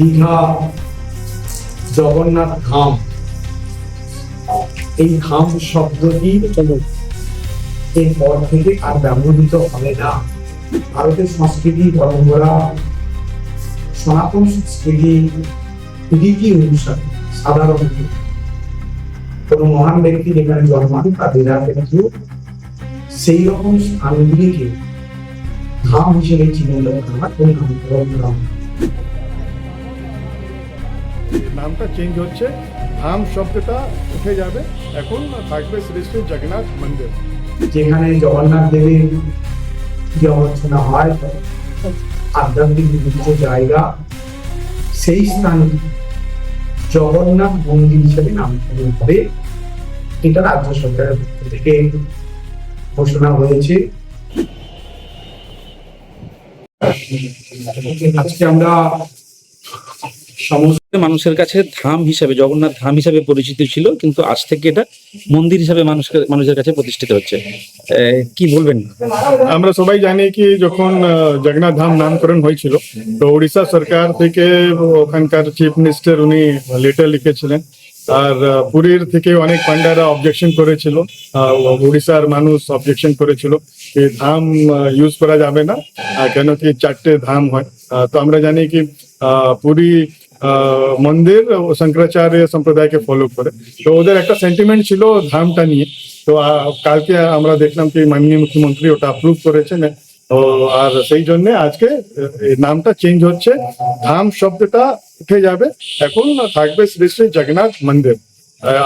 দীঘা জগন্নাথ ধাম, এই ধাম শব্দটি এরপর থেকে আর ব্যবহৃত হবে না। ভারতের সংস্কৃতি, পরম্পরা, সনাতন সংস্কৃতি, রীতি অনুসারে সাধারণত কোনো মহান ব্যক্তি যেখানে জন্মান তাদের কিন্তু সেই রকম স্থানগুলিকে ধাম হিসেবে চিহ্নিত করা। নামটা চেঞ্জ হচ্ছে, ধাম শব্দটা উঠে যাবে, এখন থাকবে শ্রী শ্রী জগন্নাথ মন্দির। যেখানে জগন্নাথ দেবের যে অর্চনা হয়, আধ্যাত্মিক বিভিন্ন জায়গা, সেই স্থান জগন্নাথ মন্দির হিসেবে নামকরণ হবে। এটা রাজ্য সরকারের পক্ষ থেকে ঘোষণা হয়েছে। আজকে আমরা সমস্ত মানুষের কাছে ধাম হিসাবে, জগন্নাথ ধাম হিসাবে পরিচিত ছিল, কিন্তু আজ থেকে এটা মন্দির হিসাবে মানুষের কাছে প্রতিষ্ঠিত হচ্ছে। কি বলবেন? আমরা সবাই জানি কি যখন জগন্নাথ ধাম নামকরণ হয়েছিল, তো উড়িষ্যা সরকার থেকে ওখানকার চিফ মিনিস্টার উনি লেটার লিখেছিলেন, আর পুরীর থেকে অনেক পান্ডারা অবজেকশন করেছিল, উড়িষ্যার মানুষ অবজেকশন করেছিল যে ধাম ইউজ করা যাবে না, কেন কি 4টে ধাম হয়। তো আমরা জানি কি পুরী মন্দির শঙ্করাচার্য সম্প্রদায়কে ফলো করে, তো ওদের একটা সেন্টিমেন্ট ছিল ধামটা নিয়ে। তো কালকে আমরা দেখলাম কি মাননীয় মুখ্যমন্ত্রী ওটা অ্যাপ্রুভ করেছেন, আর সেই জন্য আজকে নামটা চেঞ্জ হচ্ছে, ধাম শব্দটা উঠে যাবে, এখন থাকবে শ্রী শ্রী জগন্নাথ মন্দির।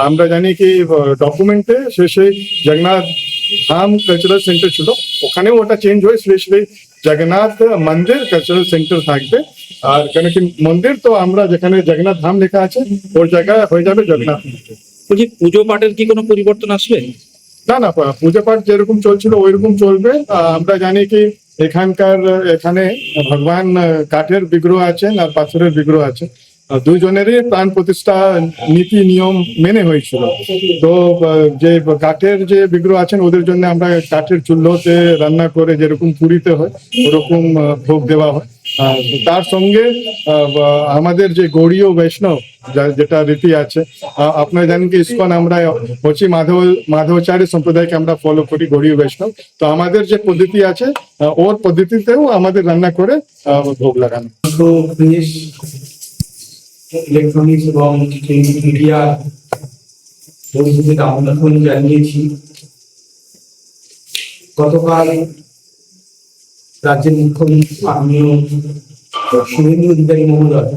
আমরা জানি কি ডকুমেন্টে সেই জগন্নাথ ধাম কালচারাল সেন্টার ছিল, ওখানেও ওটা চেঞ্জ হয়ে শ্রী শ্রী জগন্নাথ মন্দির কালচারাল সেন্টার থাকবে। আর কেন কি মন্দির তো আমরা যেখানে জগন্নাথ ধাম লেখা আছে ওর জায়গায় হয়ে যাবে জগন্নাথ মন্দির। বলছি, পুজো পাঠের কি কোনো পরিবর্তন আসবে? না, পূজা পাঠ যেরকম চলছিল ওইরকম চলবে। আমরা জানি কি এখানে ভগবান কাঠের বিগ্রহ আছেন আর পাথরের বিগ্রহ আছে, দুইজনেরই প্রাণ প্রতিষ্ঠা নীতি নিয়ম মেনে হয়েছিল। তো যে কাঠের যে বিগ্রহ আছেন ওদের জন্য আমরা কাঠের চুল্লোতে রান্না করে যেরকম পুরীতে হয় ওরকম ভোগ দেওয়া হয়। তার সঙ্গে আমাদের যে গৌড়ীয় বৈষ্ণব যেটা রীতি আছে, আপনারা জানেন কি ইসকন আমরা হচ্ছে মাধবাচার্য সম্প্রদায়কে আমরা ফলো করি, গৌড়ীয় বৈষ্ণব। তো আমাদের যে পদ্ধতি আছে ওর পদ্ধতিতেও আমাদের রান্না করে ভোগ লাগানো। ইলেকট্রনিক্স এবং মিডিয়া পরিস্থিতিতে আমন্ত্রণ জানিয়েছি। গতকাল রাজ্যের মুখ্যমন্ত্রী মাননীয় শুভেন্দু অধিকারী মহোদয়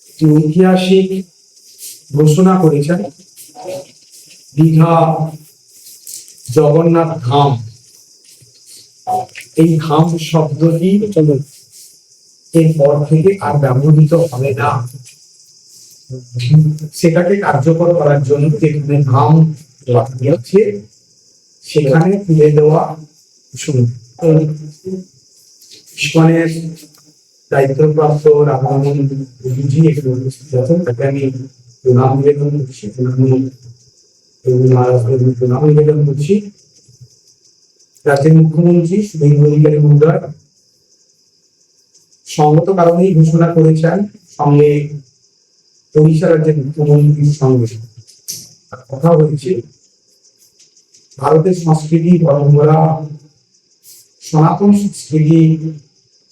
একটি ঐতিহাসিক ঘোষণা করেছেন, দীঘা জগন্নাথ ধাম, এই ধাম শব্দটি এরপর থেকে আর ব্যবহৃত হবে না। সেটাকে কার্যকর করার জন্য যেখানে ধাম হচ্ছে সেখানে তুলে দেওয়া শুরু। ইসকনের দায়িত্বপ্রাপ্ত রাধারমণ গুরুজি এখানে উপস্থিত আছেন, তাকে আমি প্রণাম নিবেদন করছি, প্রণাম নিবেদন করছি। রাজ্যের মুখ্যমন্ত্রী শুভেন্দু অধিকারী মহোদয় সঙ্গত কারণেই ঘোষণা করেছেন, সঙ্গে ওড়িশা রাজ্যের মুখ্যমন্ত্রীর সঙ্গে কথা হয়েছে। ভারতের সংস্কৃতি, পরম্পরা, সনাতন সংস্কৃতি,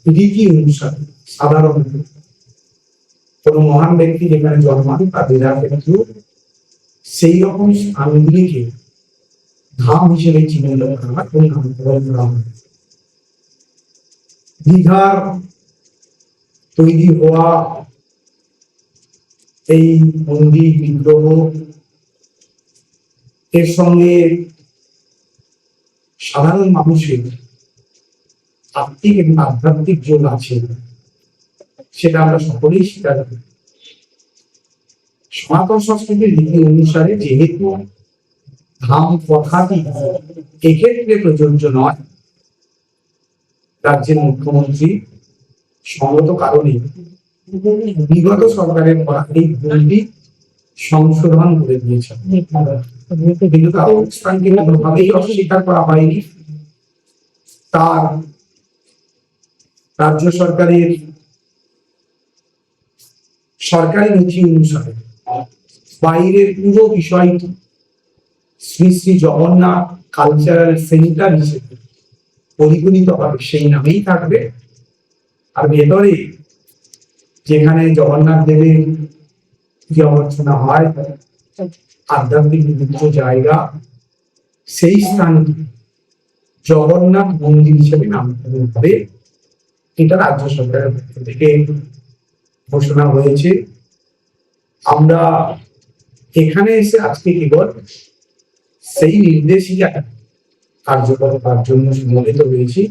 রীতি অনুসারে সাধারণত কোনো মহান ব্যক্তি যেখানে জন্মান তাদের কিন্তু সেই রকম স্থানগুলিকে ধাম হিসেবে চিহ্নিত করা। দীঘার তৈরি হওয়া এই মন্দির বিগ্রহ এর সঙ্গে সাধারণ মানুষের আত্মিক এবং আধ্যাত্মিক যোগ আছে, সেটা আমরা সকলেই স্বীকার করি। সনাতন সংস্কৃতির রীতি অনুসারে যেহেতু ধাম কথাটি এক্ষেত্রে প্রযোজ্য নয়, রাজ্যের মুখ্যমন্ত্রী সঙ্গত কারণে বিগত সরকারের করা এই ভুলটি সংশোধন করে দিয়েছেন, কিন্তু তার অবস্থানকে কোনোভাবেই অস্বীকার করা হয়নি। তার রাজ্য সরকারের সরকারি নথি অনুসারে বাইরের পুরো বিষয়টি শ্রী শ্রী জগন্নাথ কালচারাল সেন্টার হিসেবে পরিগণিত হবে, সেই নামেই থাকবে। আর ভেতরে যেখানে জগন্নাথ দেবের পূজা অর্চনা হয়, আধ্যাত্মিক বিভিন্ন জায়গা, সেই স্থানটি জগন্নাথ মন্দির হিসেবে নামকরণ হবে। এটা রাজ্য সরকারের পক্ষ থেকে ঘোষণা হয়েছে। আমরা এখানে এসে আজকে কেবল সেই নির্দেশিকা কার্যকর করার জন্য সমবেত হয়েছি।